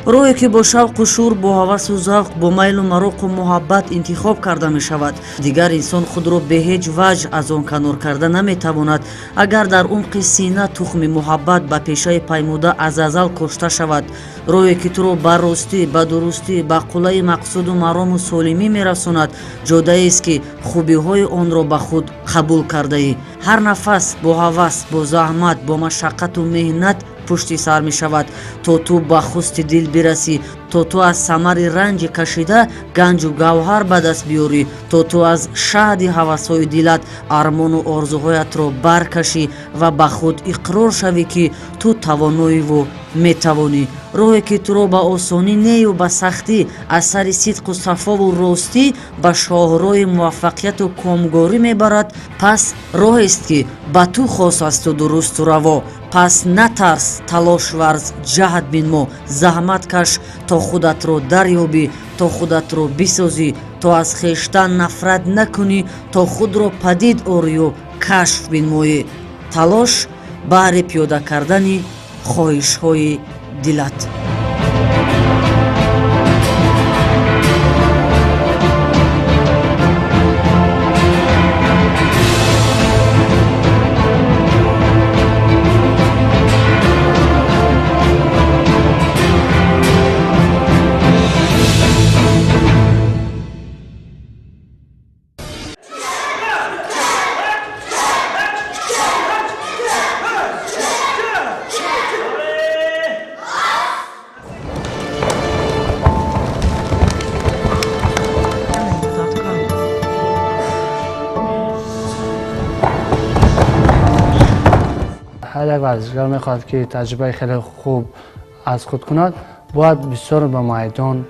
роҳе ки бо шавқу шур, бо ҳавасу завқ, бо майлу мароқу муҳаббат интихоб карда мешавад. Дигар инсон худро бе ҳеҷ ваҷҳ аз он канор карда наметавонад. Агар дар умқи сина тухми муҳаббат ба пешаи паймуда аз азал кошта шавад, роҳе ки туро ба ростӣ, ба дурустӣ, ба қуллаи мақсуду марому солимӣ мерасонад, ҷодаест ки хубиҳои онро ба худ қабул кардаӣ. ҳар нафас бо ҳавас, бо заҳмат, бо машаққату меҳнат пушти сар мешавад, то ту ба хусти дил бирасӣ, то ту аз самари ранҷи кашида ганҷу гавҳар ба даст биёрӣ, то ту аз шаҳди ҳавасҳои дилат армону орзуҳоятро баркашӣ ва ба худ иқрор шавӣ ки ту тавоноиву метавонӣ. роҳе ки туро ба осонӣ нею ба сахтӣ аз сари сидқу сафову ростӣ ба шоҳроҳи муваффақияту комгорӣ мебарад, пас роҳест ки ба ту хос асту дурусту раво. пас натарс, талош варз, ҷаҳд бинмо, заҳмат каш то худатро дарёбӣ, то худатро бисозӣ, то аз хештан нафрат накунӣ, то худро падид орию кашф бинмоӣ. талош баҳри пиёда кардани хоҳишҳои дилат. هر یک ورزشکار میخواد که تجربه خیلی خوب از خود کند، باید بسیار به میدان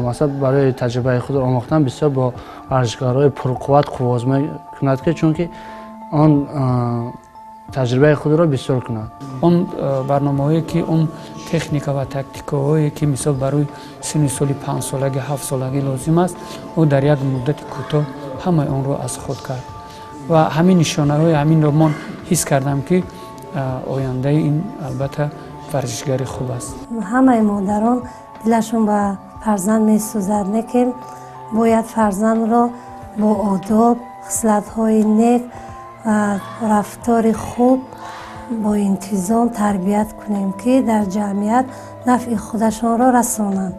مثلا برای تجربه خود آموختن بسیار با ورزشکارهای پرقوت قوازمه کند که چون که آن تجربه خود را بسیار کند. اون برنامه‌هایی که اون تکنیک و تاکتیک‌هایی که مثلا برای سن سالی 5 سالگی 7 سالگی لازم است او در یک مدت کوتاه همه اون رو از خود کرد و همین نشانه‌های همین رو من حس کردم که آینده این البته ورزشگری خوب است. همه مادران دلشون به فرزند میسوزد، لیکن باید فرزند را با آداب، خصلت‌های نیک و رفتار خوب با انتظام تربیت کنیم که در جمعیت نفع خودشان را رسانند.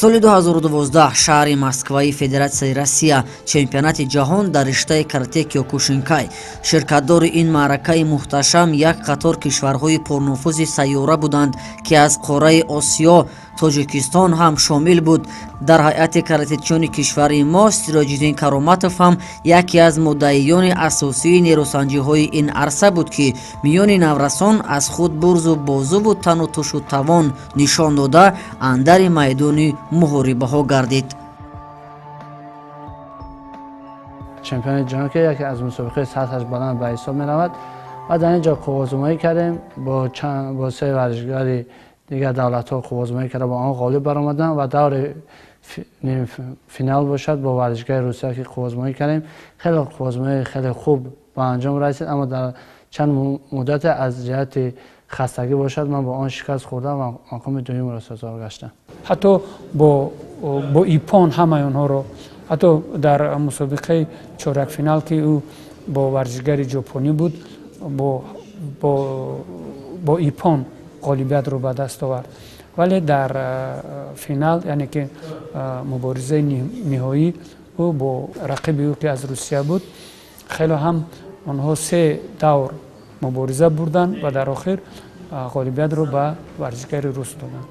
соли 2012 шаҳри Москваи Федератсияи Россия чемпионати ҷаҳон дар риштаи карате Киокушинкай. ширкатдори ин маъракаи муҳташам як қатор кишварҳои пурнуфузи сайёра буданд ки аз қораи Осиё Тоҷикистон ҳам шомил буд. дар ҳайати каратечиёни кишвари мо Сироҷиддин Кароматов ҳам яке аз муддаиёни асосии нерӯсанҷиҳои ин арса буд ки миёни наврасон аз худ бурзу бозуву тану тушу тавон нишон дода андари майдони муҳорибаҳо гардид. چمپیون جهان که یکی از مسابقه سطحش بلند به حساب می رود و در اینجا قوازآزمایی کردیم با سه ورزشکار دیگر دولت‌ها قوازآزمایی کردن، با آن غالب برآمدن و دور فینال باشد با ورزشکار روسیه که قوازآزمایی کردیم. خیلی قوازآزمایی خیلی خوب به انجام رسید، اما در چند مدت از جهت خستگی باشد من با آن شکست خوردم و مقام دوم را سزاوار گشتم. حتی با ایپان همه اونها رو، حتی در مسابقه چهارک فینال که او با ورزشگر ژاپنی بود با ایپان غالبیت رو به دست آورد، ولی در فینال یعنی که مبارزه نهایی او با رقیب او که از روسیه بود خیلی هم آنها 3 دور مبارزه بردن و در آخر غالبیت رو به ورزشگر روس دادن.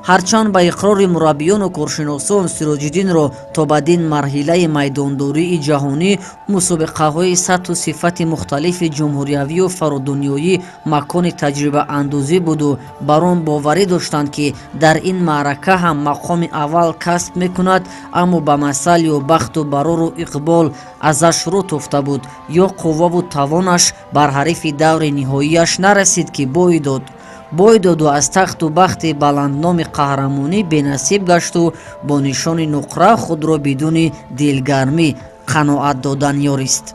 ҳарчанд ба иқрори мураббиёну коршиносон Сироҷиддинро то бадин марҳилаи майдондории ҷаҳонӣ мусобиқаҳои сатҳу сифати мухталифи ҷумҳуриявию фарудунёӣ макони таҷрибаандозӣ буду бар он боварӣ доштанд ки дар ин маърака ҳам мақоми аввал касб мекунад, аммо ба масал ё бахту барору иқбол азаш рӯ тофта буд ё қувваву тавонаш бар ҳарифи даври ниҳоияш нарасид ки бой доду аз тахту бахти баландноми қаҳрамонӣ бенасиб гашту бо нишони нуқра худро бидуни дилгармӣ қаноат додан ёрист.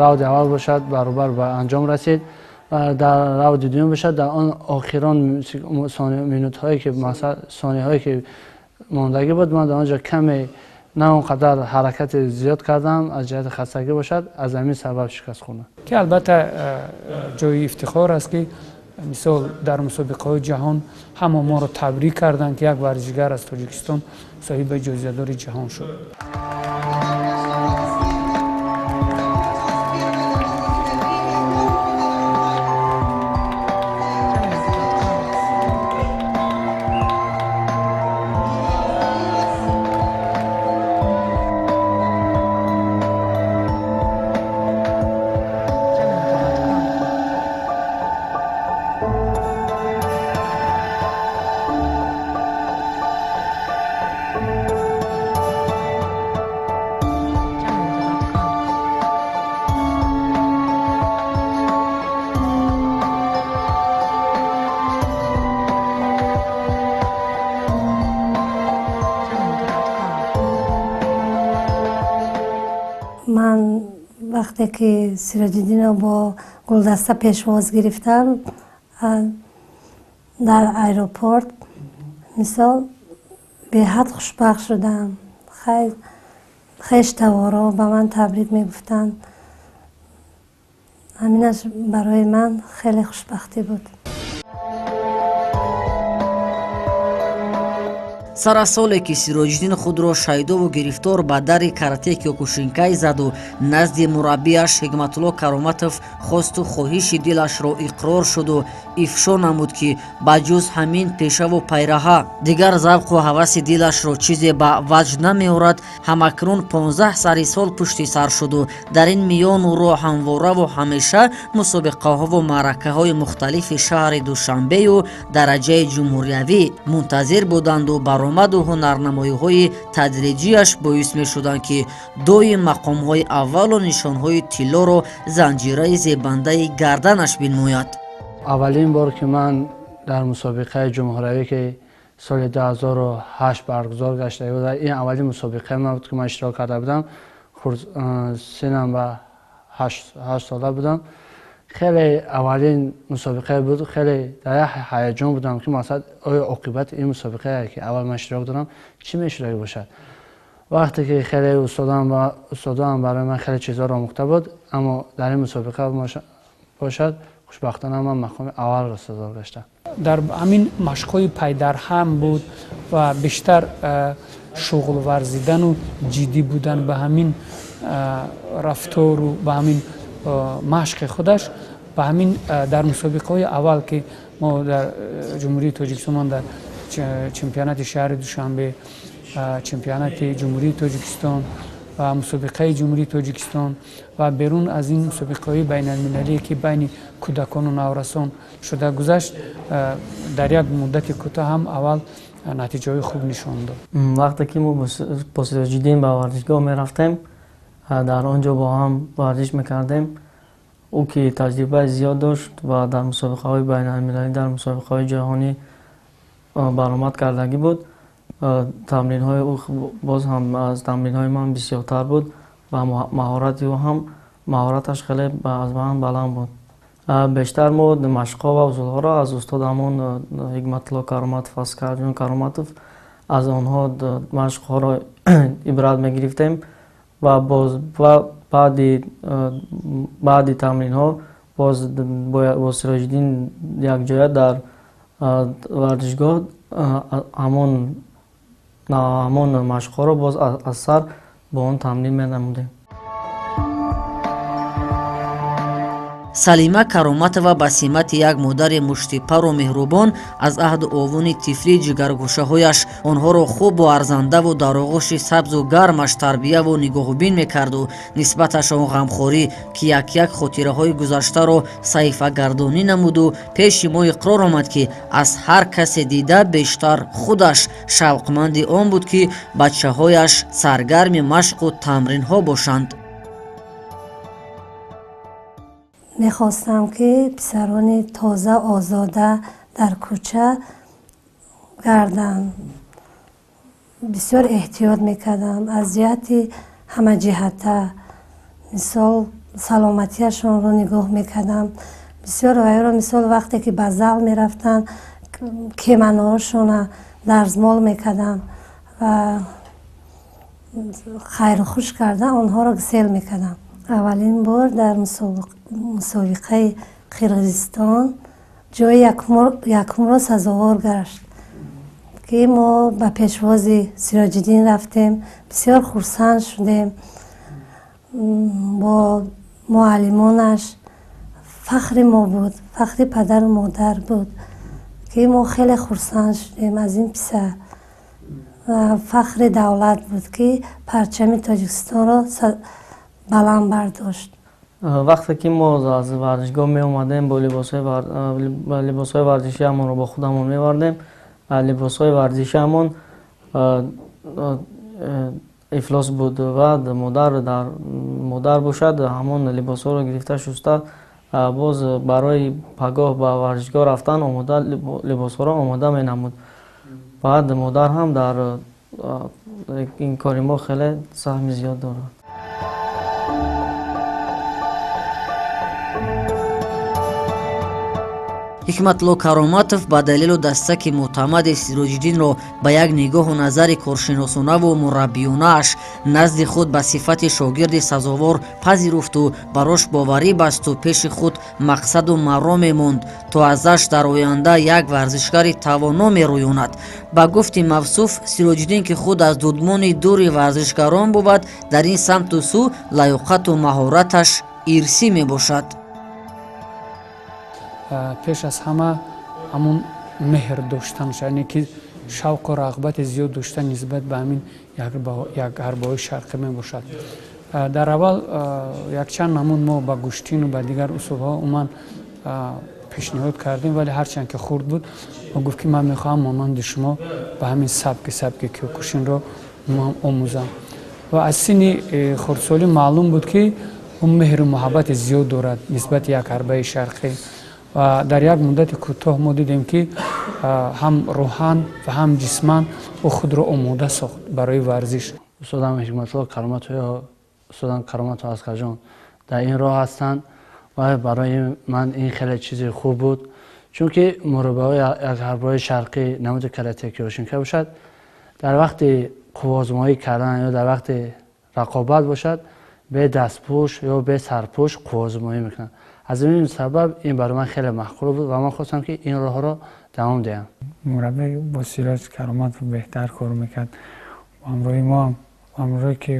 раунди аввал бошад баробар ба анҷом расид ва дар раунди дуюм бошад дар он охирон минутҳое ки сониҳое ки мондагӣ буд ман дар онҷо каме на он қадар ҳаракати зиёд кардам аз ҷиҳати хастагӣ бошад, аз ҳамин сабаб шикаст хӯрдам. ки албатта ҷои ифтихор аст ки мисол дар мусобиқаҳои ҷаҳон ҳама моро табрик карданд ки як варзишгар аз Тоҷикистон соҳиби ҷоизадори ҷаҳон шуд. من وقتی که سیراج‌الدین رو با گلدسته پیشواز گرفتم در ایروپورت مثال به حد خوشبخت شدم. خیلی توارا به من تبریک میگفتن. همینش برای من خیلی خوشبختی بود. сар аз соле ки Сироҷиддин худро шайдову гирифтор ба дари карате Киёкушинкай заду назди мураббиаш Ҳикматулло Кароматов хосту хоҳиши дилашро иқрор шуду ифшо намуд ки ба ҷуз ҳамин пешаву пайраҳа дигар завқу ҳаваси дилашро чизе ба ваҷд намеорад, ҳамакнун 15 сари сол пушти сар шуду дар ин миён ӯро ҳамвораву ҳамеша мусобиқаҳову маъракаҳои мухталифи шаҳри Душанбею дараҷаи ҷумҳуриявӣ мунтазир буданду баромаду ҳунарнамоиҳои тадриҷияш боис мешуданд ки доим мақомҳои аввалу нишонҳои тиллоро занҷираи зебандаи гарданаш бинмояд. аввалин бор ки ман дар мусобиқаи ҷумҳуриявӣ ки соли 2008 баргузор гашта буд, ин аввалин мусобиқаи ман буд ки ман иштирок карда будам. синам ба 8 сола будам. خیلی اولین مسابقه بود، خیلی در هیجان بودم که مثلا آیا عاقبت این مسابقه که اول من اشتراک دارم چی میشه باشد. وقتی که خیلی استادان برای من خیلی چیزا را آموخته بود، اما در این مسابقه باشد خوشبختانه من مقام اول را سزا گشتم. در همین مشق‌های پی‌درهم بود و بیشتر شغل ورزیدن و جدی بودن به همین رفتار و به همین مشق خودش به همین در مسابقه‌های اول که ما در جمهوری تاجیکستان در چمپیونات شهر دوشنبه، چمپیونات جمهوری تاجیکستان و مسابقه جمهوری تاجیکستان و بیرون از این مسابقه‌های بین المللی که بین کودکان و نورسان شده گذشت، در یک مدت کوتاه هم اول نتیجه خوب نشان داد. وقتی که ما با سیراج‌الدین به ورزشگاه می رفتیم، در آنجا با هم ورزش میکردیم. او که تجربه زیاد داشت و در مسابقه های بین المللی، در مسابقه های جهانی برآمد کردگی بود. تمرین های او باز هم از تمرین های من بسیارتر بود و مهارت او هم مهارتش خیلی از من بلند بود. بیشتر ما مشق‌ها و اصول‌ها را از استادمون حکمت‌الله کاراماتوف از آنها مشق‌ها را عبرت می‌گرفتیم و بعد تمرین ها باز با سیراج‌الدین یک جای در ورزشگاه همون مشق ها را باز از سر با آن تمرین می نمودیم. салима кароматова ба симати як модари муштипару меҳрубон аз аҳду овуни тифли ҷигаргӯшаҳояш онҳоро хубу арзандаву дар оғӯши сабзу гармаш тарбияву нигоҳубин мекарду нисбаташон ғамхорӣ ки як хотираҳои гузаштаро саҳифагардонӣ намуду пеши мо иқрор омад ки аз ҳар касе дида бештар худаш шавқманди он буд ки бачаҳояш саргарми машқу тамринҳо бошанд. мехостам ки писарони тоза озода дар кӯча гарданд. бисёр эҳтиёт мекардам аз ҷиҳати ҳамаҷиҳата, мисол саломатиашонро нигоҳ мекардам. бисёр вайро мисол вақте ки ба зал мерафтанд кеманоҳошона дарзмол мекардам ва хайрухуш карда онҳоро гисел мекардам. аввалин бор дар мусобиқаи қирғизистон ҷои якумро сазовор гашт ки мо ба пешвози Сироҷиддин рафтем. бисёр хурсанд шудем. бо муаллимонаш фахри мо буд, фахри падару модар буд ки мо хеле хурсанд шудем аз ин писар. фахри давлат буд ки парчами Тоҷикистонро баланд бардошт. вақте ки мо аз варзишгоҳ меомадем бо либосҳои варзишиамонро бо худамон мевардем. либосҳои варзишиамон ифлос буд ва модар бошад ҳамон либосҳоро гирифта шуста боз барои пагоҳ ба варзишгоҳ рафтан либосҳоро омода менамуд. баъд модар ҳам дар ин кори мо хеле саҳми зиёд дорад. ҳикматло кароматов ба далелу дастаки мӯътамади Сироҷиддинро ба як нигоҳу назари коршиносонаву мураббиёнааш назди худ ба сифати шогирди сазовор пазируфту барош боварӣ басту пеши худ мақсаду марроме монд то азаш дар оянда як варзишгари тавоно мерӯёнад. ба гуфти мавсуф Сироҷиддин ки худ аз дудмони дури варзишгарон бувад дар ин самту су лаёқату маҳораташ ирсӣ мебошад. пеш аз ҳама ҳамун меҳр доштанаш, яъне ки шавқу рағбати зиёд доштан нисбат ба ҳамин якҳарбои шарқӣ мебошад. дар аввал якчанд намуд мо ба гӯштину ба дигар усулҳо умуман пешниҳод кардем, вале ҳарчанд ки хурд буд мо гуфт ки ман мехоҳам монанди шумо ба ҳамин сабки кӯкушинро омӯзам. ва аз синни хурдсолӣ маълум буд ки ӯ меҳру муҳаббати зиёд дорад нисбати якҳарбаи шарқӣ. ва дар як муддати кӯтоҳ мо дидем ки ҳам рӯҳан ва ҳам ҷисман ӯ худро омода сохт барои варзиш. устодам ҳикматло кароматов аскарҷон дар ин роҳ ҳастанд ва барои ман ин хеле чизи хуб буд, чунки мураббиҳои якҳарбаи шарқӣ намуди карате киёшинка бошад, дар вақти қуввозмоӣ кардан ё дар вақти рақобат бошад бе дастпӯш ё бе сарпӯш қуввозмоӣ мекунад. аз ин сабаб ин барои ман хеле маҳқул буд ва ман хостам ки ин роҳро давом диҳам. мураббӣ бо Сироҷ Кароматов беҳтар кор мекард. ҳамроҳи мо ҳам ҳамроҳе ки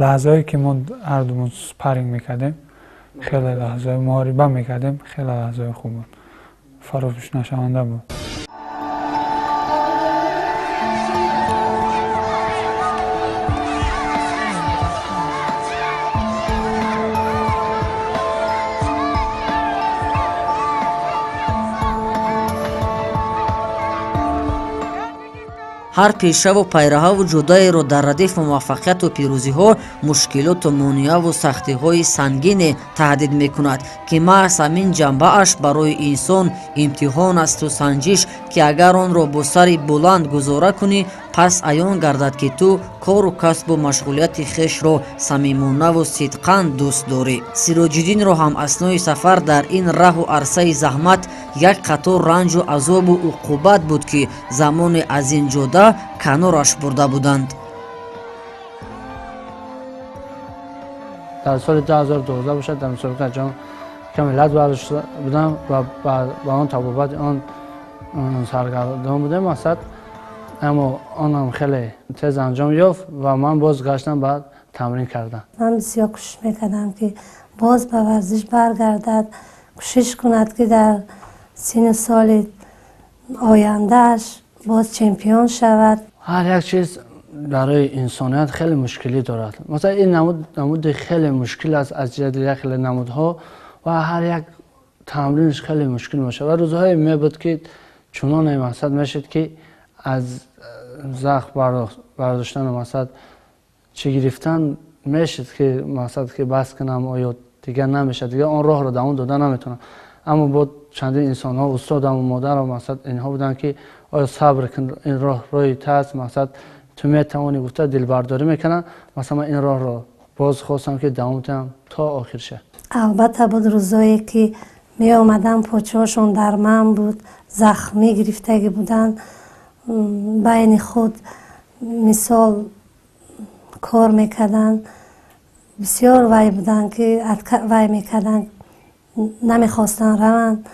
лаҳзае ки мо ҳардумон спарринг мекардем, хеле лаҳзаи муҳориба мекардем, хеле лаҳзаи хуб буд, фаромӯшнашаванда буд. ҳар пешраву пайраҳаву ҷудаеро дар радифу муваффақияту пирӯзиҳо мушкилоту монеаву сахтиҳои сангине таҳдид мекунад ки маҳз ҳамин ҷанбааш барои инсон имтиҳон асту санҷиш ки агар онро бо сари буланд гузора кунӣ пас аён гардад ки ту кору касбу машғулияти хешро самимонаву сидқан дӯст дорӣ. Сироҷиддинро ҳам аснои сафар дар ин раҳу арсаи заҳмат як қатор ранҷу азобу уқубат буд ки замоне аз ин ҷода канораш бурда буданд. дар соли 2012 бошад дар мусобиқаи ҷаҳон камилат варзишда будам ва ба он табобат он саргардон будем мақсад, аммо онам хеле тез анҷом ёфт ва ман боз гаштам ба тамрин кардам. ман бисёр кӯшиш мекардам ки باز به ورزش برگردد، کوشش کند که در سن سال آیندهش باز چمپیون شود. هر یک چیز برای انسانیت خیلی مشکلی دارد. مثلا این نمود خیلی مشکل است از جهت یک نمودها و هر یک تمرینش خیلی مشکل میشه و روزهای می بود که چنان مقصد میشد که از زخم برداشتن مقصد چه گرفتن میشد که مقصد که بس کنم آیا دیگه نمیشه، دیگه آن راه رو دوام دادن نمیتونم. اما با چندین انسان ها استادم و مادر و مقصد اینها بودن که آیا صبر کن، این راه روی تاست، مقصد تو میتوانی گفته دل برداری میکنن. مثلا این راه رو باز خواستم که دوام بدم تا آخر شه. البته بود روزایی که می آمدن پاچه‌هاشون در من بود، زخمی گرفتگی بودن، بین خود مثال کار میکردن، بسیار وای بودن که وای میکردن نمیخواستن روان.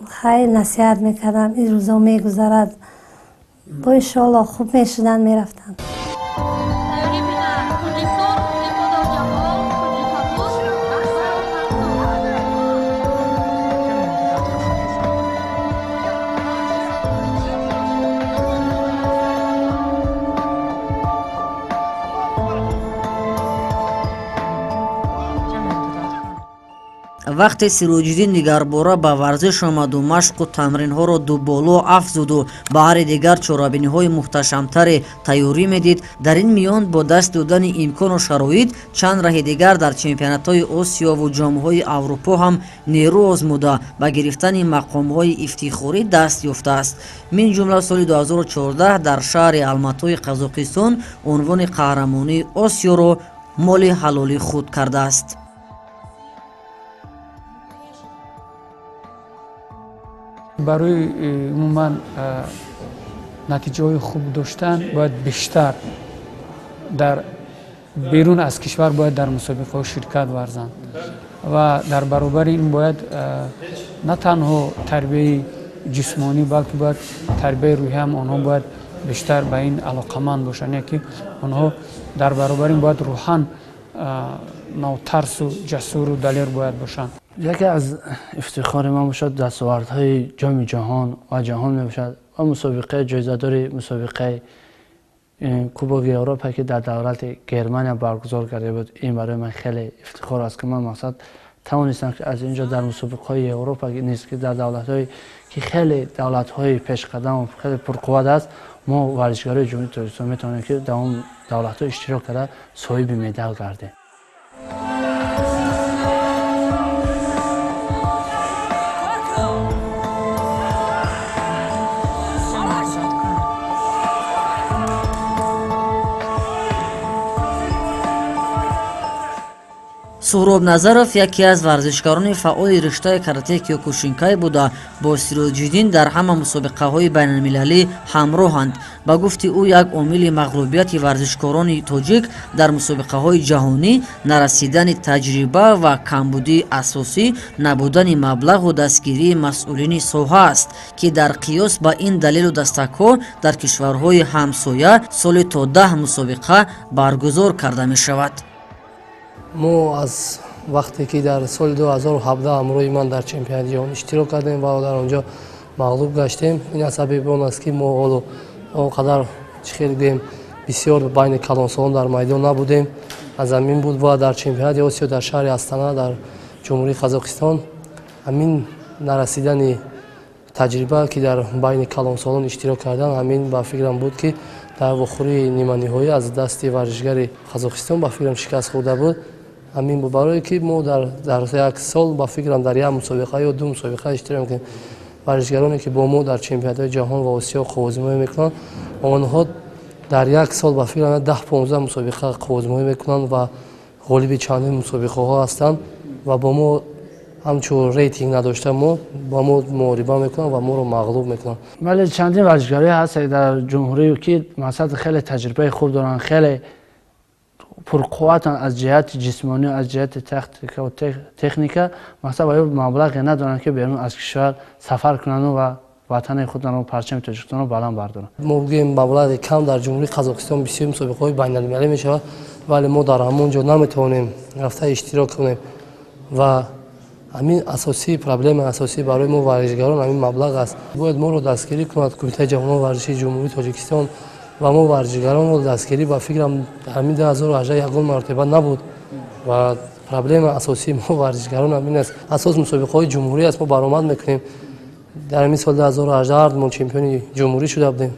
خیلی نصیحت میکردم این روزا میگذرد، با انشالله خوب میشدن میرفتن. вақте сироҷиддин дигарбора ба варзиш омаду машқу тамринҳоро дуболо афзуду баҳри дигар чорабиниҳои муҳташамтаре тайёрӣ медид, дар ин миён бо даст додани имкону шароит чанд раҳи дигар дар чемпионатҳои осиёву ҷомҳои аврупо ҳам нерӯ озмуда ба гирифтани мақомҳои ифтихорӣ даст ёфтааст. мин ҷумла соли 2014 дар шаҳри алматои қазоқистон унвони қаҳрамонии осиёро моли ҳалоли худ кардааст. барои умуман натиҷаҳои хуб доштан бояд бештар дар берун аз кишвар бояд дар мусобиқаҳо ширкат варзанд ва дар баробари ин бояд на танҳо тарбияи ҷисмонӣ балки бояд тарбияи рӯҳӣ ҳам онҳо бояд бештар ба ин алоқаманд бошанд, яке онҳо дар баробари ин бояд рӯҳан навтарсу ҷасуру далер бояд бошанд. یکی از افتخار ما باشد دستاوردهای جام جهان و جهان می باشد و مسابقه جایزه‌دار مسابقه کوپاک اروپا که در دولت گرمانیا برگزار کرده بود. این برای من خیلی افتخار است که من مقصد توانستم که از اینجا در مسابقه اروپا نیست که در دولت‌های که خیلی دولت‌های پیشقدم و خیلی پرقوت است، ما ورزشکارای جمهوری تاجیکستان میتونیم که در اون دولت‌ها اشتراک کرده صاحب مدال گردیم. суҳроб назаров яке аз варзишгарони фаъоли риштаи карате киёкушинкай буда бо сироҷиддин дар ҳама мусобиқаҳои байналмилалӣ ҳамроҳанд. ба гуфти ӯ як омили мағлубияти варзишкорони тоҷик дар мусобиқаҳои ҷаҳонӣ нарасидани таҷриба ва камбудии асосӣ набудани маблағу дастгирии масъулини соҳа аст, ки дар қиёс ба ин далелу дастакҳо дар кишварҳои ҳамсоя соли то 10 мусобиқа баргузор карда мешавад. мо аз вақте ки дар соли 2017 ҳамроҳи ман дар чемпионати ҷаҳон иштирок кардем ва дар онҷо мағлуб гаштем, ин аз сабаби он аст ки мо ҳоло он қадар чӣ хел гӯем бисёр байни калонсолон дар майдон набудем. аз ҳамин буд ва дар чемпионати осиё дар шаҳри Астана дар ҷумҳурии Қазоқистон ҳамин нарасидани таҷриба ки дар байни калонсолон иштирок кардан, ҳамин ба фикрам буд ки дар вохӯрии ниманиҳоӣ аз дасти варзишгари Қазоқистон ба фикрам шикаст хӯрда буд. ҳамин буд барое ки мо дар як сол ба фикрам дар як мусобиқа ё ду мусобиқа иштирок мекунем. варзишгароне ки бо мо дар чемпионатҳои ҷаҳон ва осиё қуввозимоӣ мекунанд, онҳо дар як сол ба фикрам 10-15 мусобиқа қуввозимоӣ мекунанд ва ғолиби чандин мусобиқаҳо ҳастанд ва бо мо ҳамчун рейтинг надошта ба мо муҳориба мекунанд ва моро мағлуб мекунанд. ولی چندین ورزشکاری هست در جمهوری که مثلا خیلی تجربه خوب دارن، خیلی پرقوتن از جهت جسمانی، از جهت تاکتیک و تکنیک، مثلا باید مبلغی ندارن که بیرون از کشور سفر کنن و ватани худро парчами Тоҷикистонро баланд бардоранд. мо гӯем маблағи кам дар ҷумҳурии Қазоқистон бисёр мусобиқаҳои байналмилалӣ мешавад, вале мо дар ҳамон ҷо наметавонем рафта иштирок кунем ва ҳамин асосии проблемаи асосӣ барои мо варзишгарон ҳамин маблағ аст. Бояд моро дастгирӣ кунад Кумитаи ҷавонҳои варзишии ҷумҳурии Тоҷикистон ва мо варзишгаронро дастгирӣ ба фикрам ҳамин 2018 ягон мартаба набуд ва проблемаи асосии мо варзишгарон ҳамин аст. Асос мусобиқаҳои ҷумҳурӣ аст, мо баромад мекунем. дар ҳамин соли 2018 мо чемпиони ҷумҳурӣ шуда будем,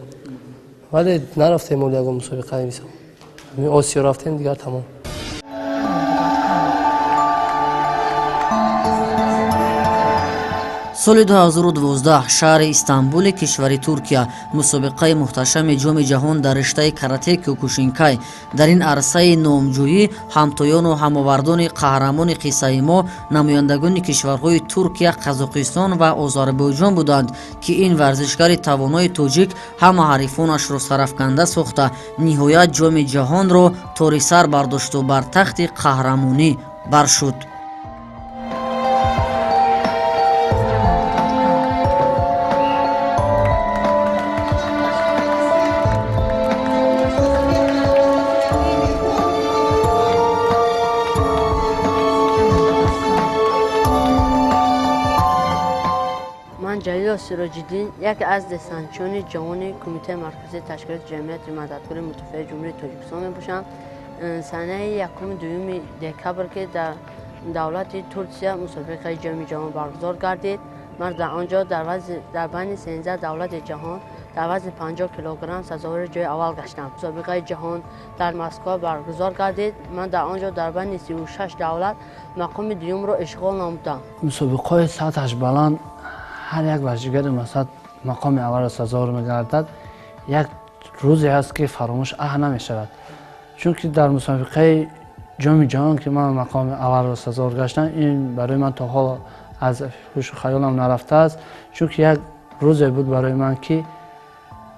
вале нарафтем оли ягон мусобиқаи мисол Осиё рафтем, дигар тамом. соли 2012 шаҳри Истанбули кишвари Туркия мусобиқаи муҳташами ҷоми ҷаҳон дар риштаи карате Кёкушинкай. дар ин арсаи номҷӯӣ ҳамтоёну ҳамовардони қаҳрамони қиссаи мо намояндагони кишварҳои Туркия, Қазоқистон ва Озарбойҷон буданд, ки ин варзишгари тавонои тоҷик ҳама ҳарифонашро сарафканда сохта ниҳоят ҷоми ҷаҳонро тори сар бардошту бар тахти қаҳрамонӣ баршуд. ҷалил Сироҷиддин яке аз дестанчиёни ҷавони Кумитаи марказии ташкилоти ҷамъияти мададкори муттафиқи ҷумҳурии Тоҷикистон мебошам. Санаи 1-2 декабр ки дар давлати Турсия мусобиқаи ҷоми ҷаҳон баргузор гардид, ман дар он ҷо дар байни 13 давлати ҷаҳон дар вазни 50 килограмм сазовари ҷои аввал гаштам. Мусобиқаи ҷаҳон дар Москва баргузор гардид, ман дар он ҷо дар байни 36 давлат мақоми дуюмро ишғол намудам. мусобиқаҳои сатҳаш баланд ҳар як варзишгари мақоми аввалро сазовар мегардад, як рӯзе ҳаст ки фаромӯш намешавад. Чунки дар мусобиқаи ҷоми ҷаҳон ки ман мақоми аввалро сазовар гаштам, ин барои ман то ҳол аз ҳушу хаёлам нарафтааст, чунки як рӯзе буд барои ман ки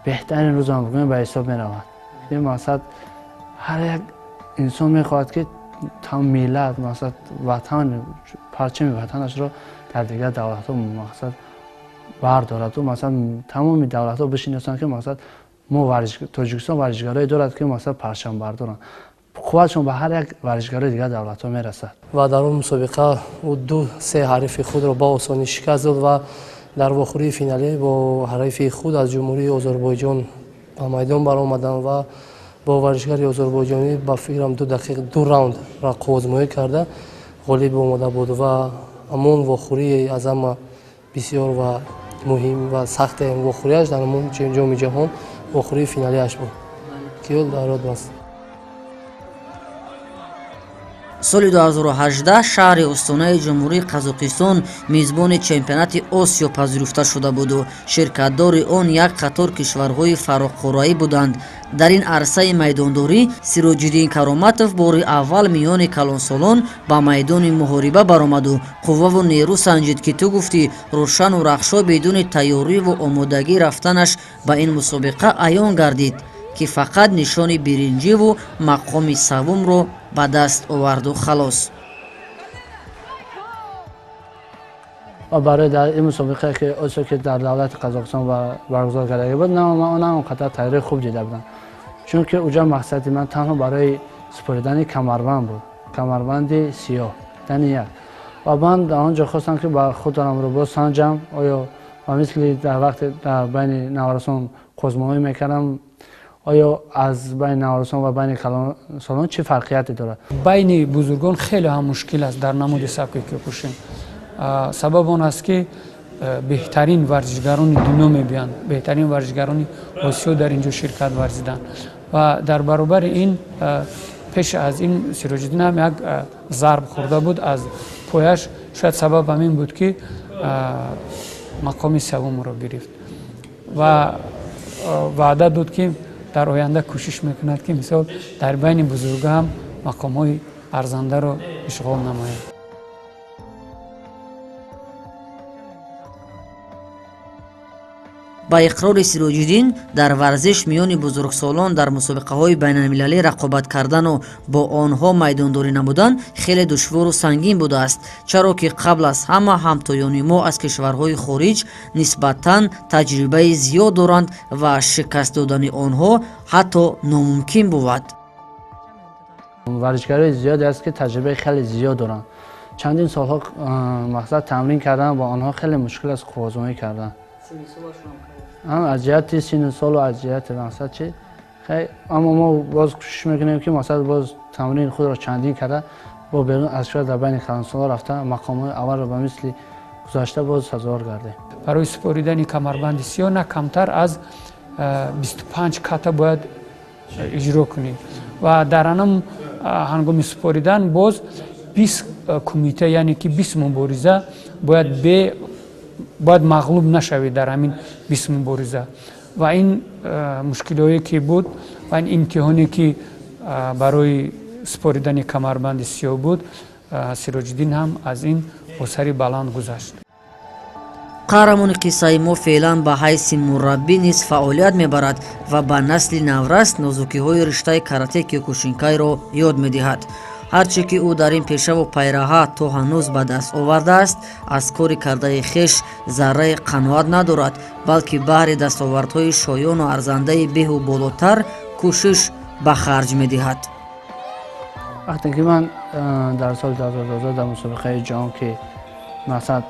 беҳтарин рӯзам бигӯем ба ҳисоб меравад. ин мақсад ҳар як инсон мехоҳад ки там миллат мақсад ватан парчами ватанашро дар дигар давлатҳо мақсад бардорад. Масалан тамоми давлатҳо бишиносанд ки мақсад мо Тоҷикистон варзишгарое дорад ки мақсад парчамбардоранд. қувватшон ба ҳар як варзишгарои дигар давлатҳо мерасад. ва дар он мусобиқа ӯ 2-3 ҳарифи худро ба осонӣ шикаст дод ва дар вохӯрии финалӣ бо ҳарифи худ аз ҷумҳурии Озарбойҷон ба майдон баромаданд ва бо варзишгари озарбойҷонӣ ба фикрам 2 дақиқа 2 раунд қуввозмоӣ карда ғолиб омода буд ва ҳамон вохӯрии аз ҳама бисёр ва муҳим ва сахте вохӯриаш дар ҳамон ҷоми ҷаҳон вохӯрии финалиаш буд ки дарод аст. соли 2018 шаҳри остонаи ҷумҳурии Қазоқистон мизбони чемпионати Осиё пазируфта шуда буду ширкатдори он як қатор кишварҳои фароққораӣ буданд. дар ин арсаи майдондорӣ Сироҷиддин Кароматов бори аввал миёни калонсолон ба майдони муҳориба баромаду қувваву нерӯ санҷид ки ту гуфтӣ рӯшану рахшо бидуни тайёриву омодагӣ рафтанаш ба ин мусобиқа аён гардид ки фақат нишони биринҷиву мақоми савумро ба даст оварду халос. برای در این مسابقه که اوسو که در دولت قزاقستان برگزار کرده بود، من اون قطعا تغییر خوب دیده بودم، چون که اونجا مقصد من تنها برای سپردن کمربند بود، کمربند سیاه دنی یک. و من در آنجا خواستم که با خودم رو بسنجم آیا و مثل در وقت در بین نوارستان قزمایی میکردم، آیا از بین نوارستان و بین کلانسالان چه فرقیتی دارد؟ بین بزرگان خیلی هم مشکل است در نمود سبک کیوکوشین. سبب آن است که بهترین ورزشگران دنیا میبینند، بهترین ورزشگران آسیا در اینجا شرکت ورزیدند و در برابر این پیش از این سیروجدین هم یک ضرب خورده بود از پایش، شاید سبب همین بود که مقام سوم را گرفت و وعده داد که در آینده کوشش میکند که مثال در بین بزرگ هم مقام های ارزنده را اشغال نماید. ба иқрори сироҷиддин дар варзиш миёни бузургсолон дар мусобиқаҳои байналмилалӣ рақобат кардану бо онҳо майдондорӣ намудан хеле душвору сангин будааст, чаро ки қабл аз ҳама ҳамтоёни мо аз кишварҳои хориҷ нисбатан таҷрибаи зиёд доранд ва шикаст додани онҳо ҳатто номумкин буд. ورزشکارای زیادی است که تجربه خیلی زیاد دارن. چندین سالها مقصد تمرین کردن با آنها خیلی مشکل است آزمایی کردن. هم از جهت سن و سال و از جهت مقصد چی؟ خیلی اما ما باز کوشش میکنیم که مثلا باز تمرین خود را چندین کرده با بیرون از شهر در بین کلانسال‌ها رفته مقام‌های اول را به مثل گذاشته باز سازگار گردیم. برای سپاریدن کمربند سیاه نه کمتر از 25 کاتا باید اجرا کنیم و در آن هنگام سپاریدن باز 20 کمیته یعنی که 20 مبارزه باید مغلوب نشوید در همین 20 مبارزه و این مشکلی که بود و این امتحانی که برای سپاریدن کمربند سیاه بود سراج‌الدین هم از این با سری بلند گذشت. қаҳрамони қиссаи мо феълан ба ҳайси мураббӣ низ фаъолият мебарад ва ба насли наврас нозукиҳои риштаи карате киёкушинкайро ёд медиҳад. ҳарчи ки ӯ дар ин пешаву пайраҳа то ҳанӯз ба даст овардааст, аз кори кардаи хеш зарраи қаноат надорад, балки баҳри дастовардҳои шоёну арзандаи беҳу болотар кӯшиш ба харҷ медиҳад. وقتی که من در سال 2012 در مسابقه جهان که مقصد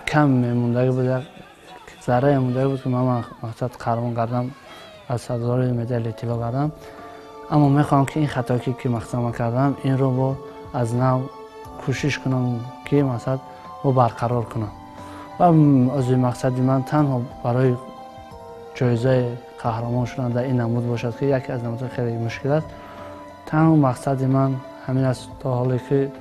کم مونده بود، ذره مونده بود که من مقصد قهرمان کردم از صدر مدال اطلاع کردم، اما میخوام که این خطایی که مقصد کردم این رو با از نو کوشش کنم که مقصد رو برقرار کنم و از مقصد من تنها برای جایزه قهرمان شدن در این نمود باشد که یکی از نمودهای خیلی مشکل است. تنها مقصد من همین است تا حالی که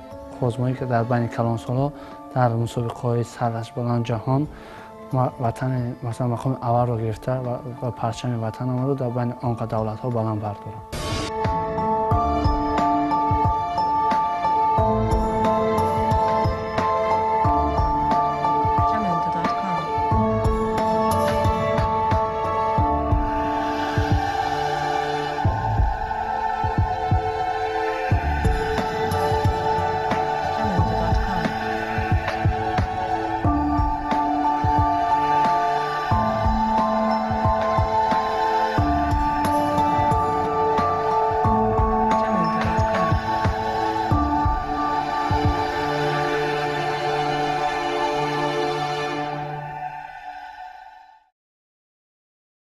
آزمایی که در بین کلانسال‌ها در مسابقه‌های سرش بلند جهان وطن مثلا مقام اول رو گرفته و پرچم وطن ما رو در بین آنقدر دولت‌ها بلند بردارم.